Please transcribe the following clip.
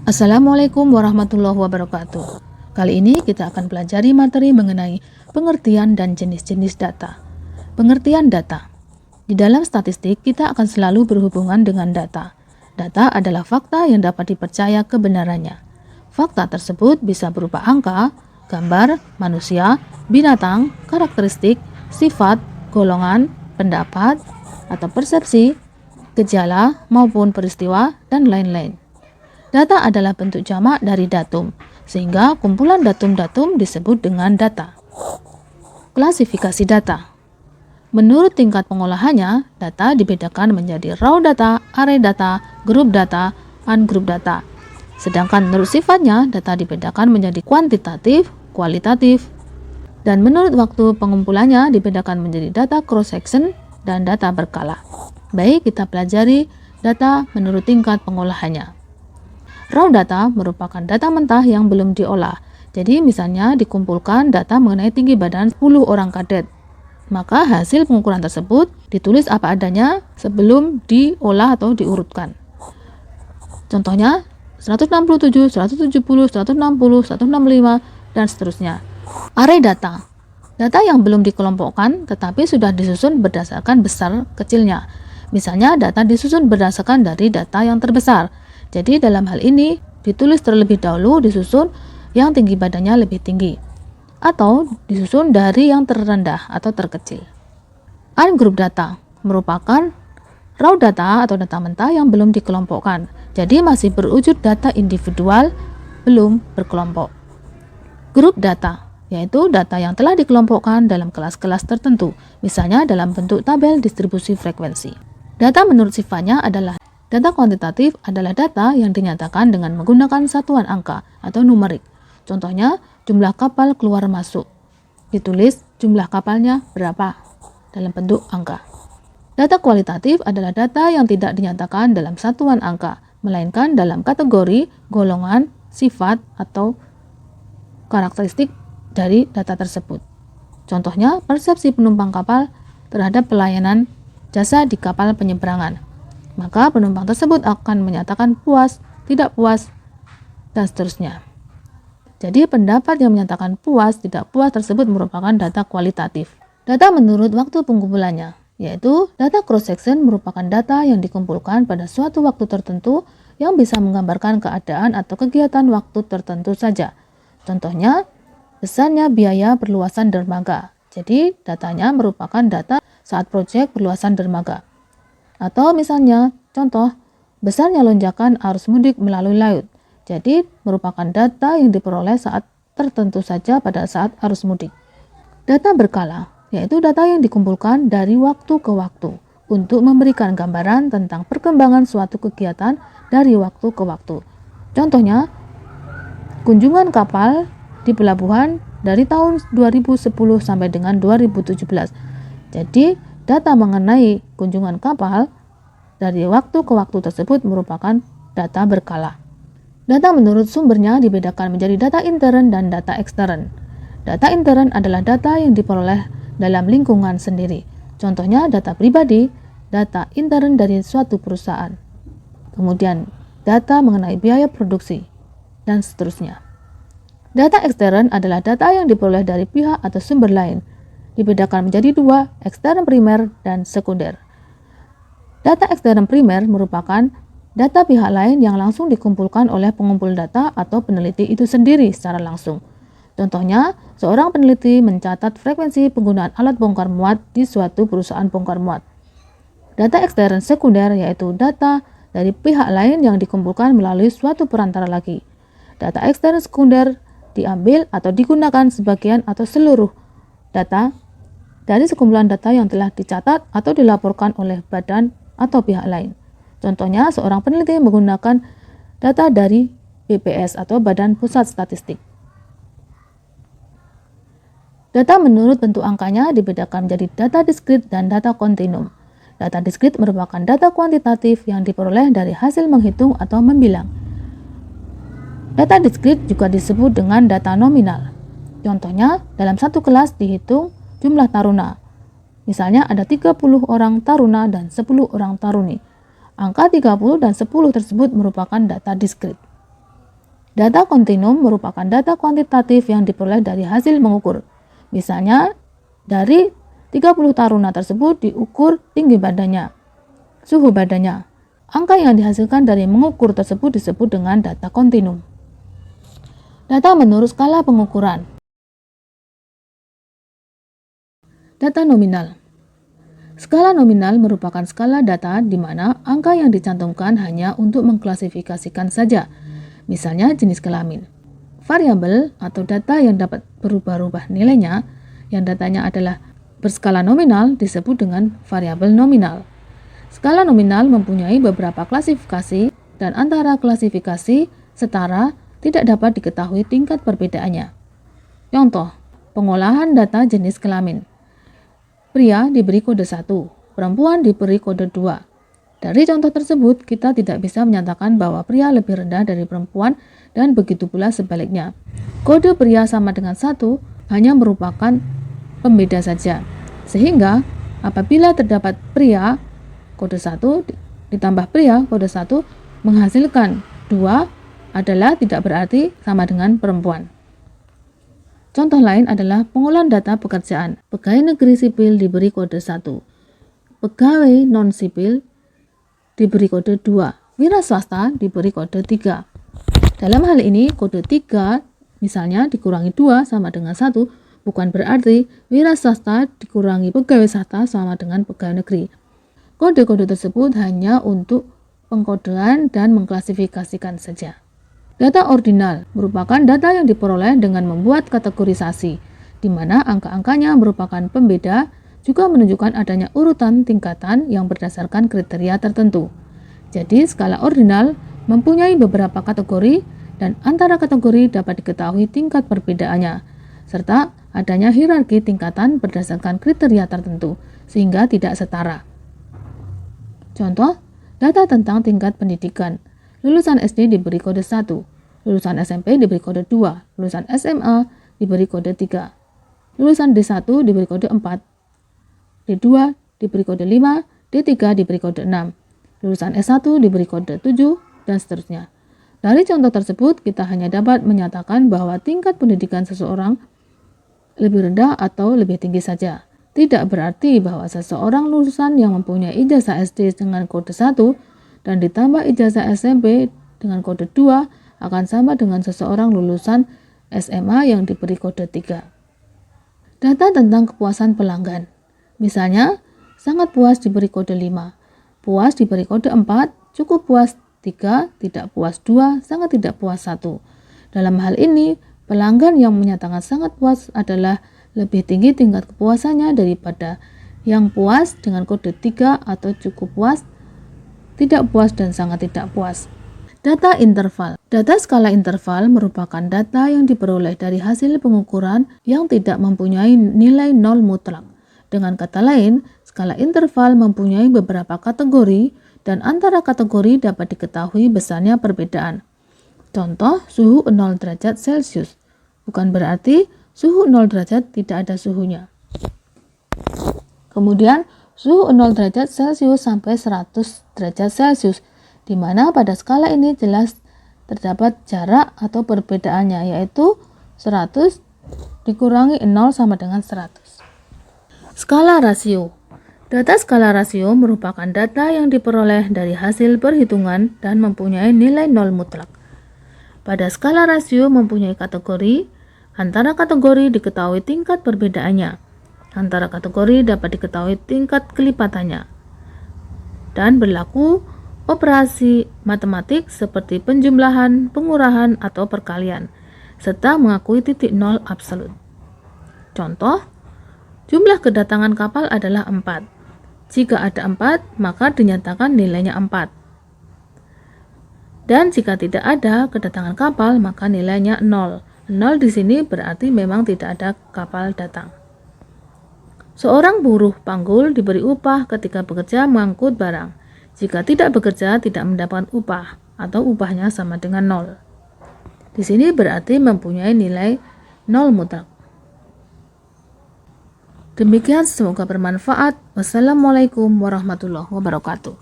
Assalamualaikum warahmatullahi wabarakatuh. Kali ini kita akan pelajari materi mengenai pengertian dan jenis-jenis data. Pengertian data. Di dalam statistik, kita akan selalu berhubungan dengan data. Data adalah fakta yang dapat dipercaya kebenarannya. Fakta tersebut bisa berupa angka, gambar, manusia, binatang, karakteristik, sifat, golongan, pendapat, atau persepsi, gejala, maupun peristiwa, dan lain-lain. Data adalah bentuk jamak dari datum, sehingga kumpulan datum-datum disebut dengan data. Klasifikasi data. Menurut tingkat pengolahannya, data dibedakan menjadi raw data, array data, grup data, ungroup data. Sedangkan menurut sifatnya, data dibedakan menjadi kuantitatif, kualitatif, dan menurut waktu pengumpulannya dibedakan menjadi data cross-section dan data berkala. Baik, kita pelajari data menurut tingkat pengolahannya. Raw data merupakan data mentah yang belum diolah. Jadi misalnya dikumpulkan data mengenai tinggi badan 10 orang kadet. Maka hasil pengukuran tersebut ditulis apa adanya sebelum diolah atau diurutkan. Contohnya 167, 170, 160, 165, dan seterusnya. Array data. Data yang belum dikelompokkan tetapi sudah disusun berdasarkan besar kecilnya. Misalnya data disusun berdasarkan dari data yang terbesar. Jadi dalam hal ini ditulis terlebih dahulu disusun yang tinggi badannya lebih tinggi atau disusun dari yang terendah atau terkecil. Ungroup data merupakan raw data atau data mentah yang belum dikelompokkan. Jadi masih berwujud data individual belum berkelompok. Grup data yaitu data yang telah dikelompokkan dalam kelas-kelas tertentu, misalnya dalam bentuk tabel distribusi frekuensi. Data menurut sifatnya adalah data kuantitatif adalah data yang dinyatakan dengan menggunakan satuan angka atau numerik. Contohnya, jumlah kapal keluar masuk. Ditulis jumlah kapalnya berapa dalam bentuk angka. Data kualitatif adalah data yang tidak dinyatakan dalam satuan angka, melainkan dalam kategori, golongan, sifat, atau karakteristik dari data tersebut. Contohnya, persepsi penumpang kapal terhadap pelayanan jasa di kapal penyeberangan. Maka penumpang tersebut akan menyatakan puas, tidak puas, dan seterusnya. Jadi pendapat yang menyatakan puas, tidak puas tersebut merupakan data kualitatif. Data menurut waktu pengumpulannya, yaitu data cross-section merupakan data yang dikumpulkan pada suatu waktu tertentu yang bisa menggambarkan keadaan atau kegiatan waktu tertentu saja. Contohnya, besarnya biaya perluasan dermaga. Jadi datanya merupakan data saat proyek perluasan dermaga. Atau misalnya, contoh, besarnya lonjakan arus mudik melalui laut. Jadi, merupakan data yang diperoleh saat tertentu saja pada saat arus mudik. Data berkala, yaitu data yang dikumpulkan dari waktu ke waktu untuk memberikan gambaran tentang perkembangan suatu kegiatan dari waktu ke waktu. Contohnya, kunjungan kapal di pelabuhan dari tahun 2010 sampai dengan 2017. Jadi, data mengenai kunjungan kapal dari waktu ke waktu tersebut merupakan data berkala. Data menurut sumbernya dibedakan menjadi data intern dan data ekstern. Data intern adalah data yang diperoleh dalam lingkungan sendiri. Contohnya data pribadi, data intern dari suatu perusahaan. Kemudian data mengenai biaya produksi, dan seterusnya. Data ekstern adalah data yang diperoleh dari pihak atau sumber lain. Dibedakan menjadi dua, ekstern primer dan sekunder. Data ekstern primer merupakan data pihak lain yang langsung dikumpulkan oleh pengumpul data atau peneliti itu sendiri secara langsung. Contohnya, seorang peneliti mencatat frekuensi penggunaan alat bongkar muat di suatu perusahaan bongkar muat. Data ekstern sekunder yaitu data dari pihak lain yang dikumpulkan melalui suatu perantara lagi. Data ekstern sekunder diambil atau digunakan sebagian atau seluruh data dari sekumpulan data yang telah dicatat atau dilaporkan oleh badan atau pihak lain. Contohnya, seorang peneliti menggunakan data dari BPS atau Badan Pusat Statistik. Data menurut bentuk angkanya dibedakan menjadi data diskrit dan data kontinum. Data diskrit merupakan data kuantitatif yang diperoleh dari hasil menghitung atau membilang. Data diskrit juga disebut dengan data nominal. Contohnya, dalam satu kelas dihitung jumlah taruna. Misalnya ada 30 orang taruna dan 10 orang taruni. Angka 30 dan 10 tersebut merupakan data diskrit. Data kontinum merupakan data kuantitatif yang diperoleh dari hasil mengukur. Misalnya, dari 30 taruna tersebut diukur tinggi badannya, suhu badannya. Angka yang dihasilkan dari mengukur tersebut disebut dengan data kontinum. Data menurut skala pengukuran. Data nominal. Skala nominal merupakan skala data di mana angka yang dicantumkan hanya untuk mengklasifikasikan saja, misalnya jenis kelamin. Variabel atau data yang dapat berubah-ubah nilainya, yang datanya adalah berskala nominal, disebut dengan variabel nominal. Skala nominal mempunyai beberapa klasifikasi dan antara klasifikasi setara tidak dapat diketahui tingkat perbedaannya. Contoh, pengolahan data jenis kelamin. Pria diberi kode 1, perempuan diberi kode 2. Dari contoh tersebut, kita tidak bisa menyatakan bahwa pria lebih rendah dari perempuan dan begitu pula sebaliknya. Kode pria sama dengan 1 hanya merupakan pembeda saja. Sehingga, apabila terdapat pria kode 1 ditambah pria kode 1 menghasilkan 2 adalah tidak berarti sama dengan perempuan. Contoh lain adalah pengolahan data pekerjaan. Pegawai negeri sipil diberi kode 1. Pegawai non-sipil diberi kode 2. Wira swasta diberi kode 3. Dalam hal ini, kode 3 misalnya dikurangi 2 sama dengan 1 bukan berarti wira swasta dikurangi pegawai swasta sama dengan pegawai negeri. Kode-kode tersebut hanya untuk pengkodean dan mengklasifikasikan saja. Data ordinal merupakan data yang diperoleh dengan membuat kategorisasi, di mana angka-angkanya merupakan pembeda, juga menunjukkan adanya urutan tingkatan yang berdasarkan kriteria tertentu. Jadi, skala ordinal mempunyai beberapa kategori dan antara kategori dapat diketahui tingkat perbedaannya, serta adanya hierarki tingkatan berdasarkan kriteria tertentu, sehingga tidak setara. Contoh, data tentang tingkat pendidikan. Lulusan SD diberi kode 1, lulusan SMP diberi kode 2, lulusan SMA diberi kode 3, lulusan D1 diberi kode 4, D2 diberi kode 5, D3 diberi kode 6, lulusan S1 diberi kode 7, dan seterusnya. Dari contoh tersebut, kita hanya dapat menyatakan bahwa tingkat pendidikan seseorang lebih rendah atau lebih tinggi saja. Tidak berarti bahwa seseorang lulusan yang mempunyai ijazah SD dengan kode 1 dan ditambah ijazah SMP dengan kode 2 akan sama dengan seseorang lulusan SMA yang diberi kode 3. Data tentang kepuasan pelanggan. Misalnya, sangat puas diberi kode 5, puas diberi kode 4, cukup puas 3, tidak puas 2, sangat tidak puas 1. Dalam hal ini, pelanggan yang menyatakan sangat puas adalah lebih tinggi tingkat kepuasannya daripada yang puas dengan kode 3 atau cukup puas, tidak puas, dan sangat tidak puas. Data interval. Data skala interval merupakan data yang diperoleh dari hasil pengukuran yang tidak mempunyai nilai nol mutlak. Dengan kata lain, skala interval mempunyai beberapa kategori dan antara kategori dapat diketahui besarnya perbedaan. Contoh, suhu 0 derajat Celcius. Bukan berarti suhu 0 derajat tidak ada suhunya. Kemudian, suhu 0 derajat Celcius sampai 100 derajat Celcius, di mana pada skala ini jelas terdapat jarak atau perbedaannya, yaitu 100 dikurangi 0 sama dengan 100. Skala rasio. Data skala rasio merupakan data yang diperoleh dari hasil perhitungan dan mempunyai nilai nol mutlak. Pada skala rasio mempunyai kategori, antara kategori diketahui tingkat perbedaannya, antara kategori dapat diketahui tingkat kelipatannya, dan berlaku operasi matematik seperti penjumlahan, pengurahan, atau perkalian, serta mengakui titik nol absolut. Contoh, jumlah kedatangan kapal adalah 4. Jika ada 4, maka dinyatakan nilainya 4. Dan jika tidak ada kedatangan kapal, maka nilainya 0. 0 di sini berarti memang tidak ada kapal datang. Seorang buruh panggul diberi upah ketika bekerja mengangkut barang. Jika tidak bekerja, tidak mendapatkan upah, atau upahnya sama dengan 0. Di sini berarti mempunyai nilai 0 mutlak. Demikian, semoga bermanfaat. Wassalamualaikum warahmatullahi wabarakatuh.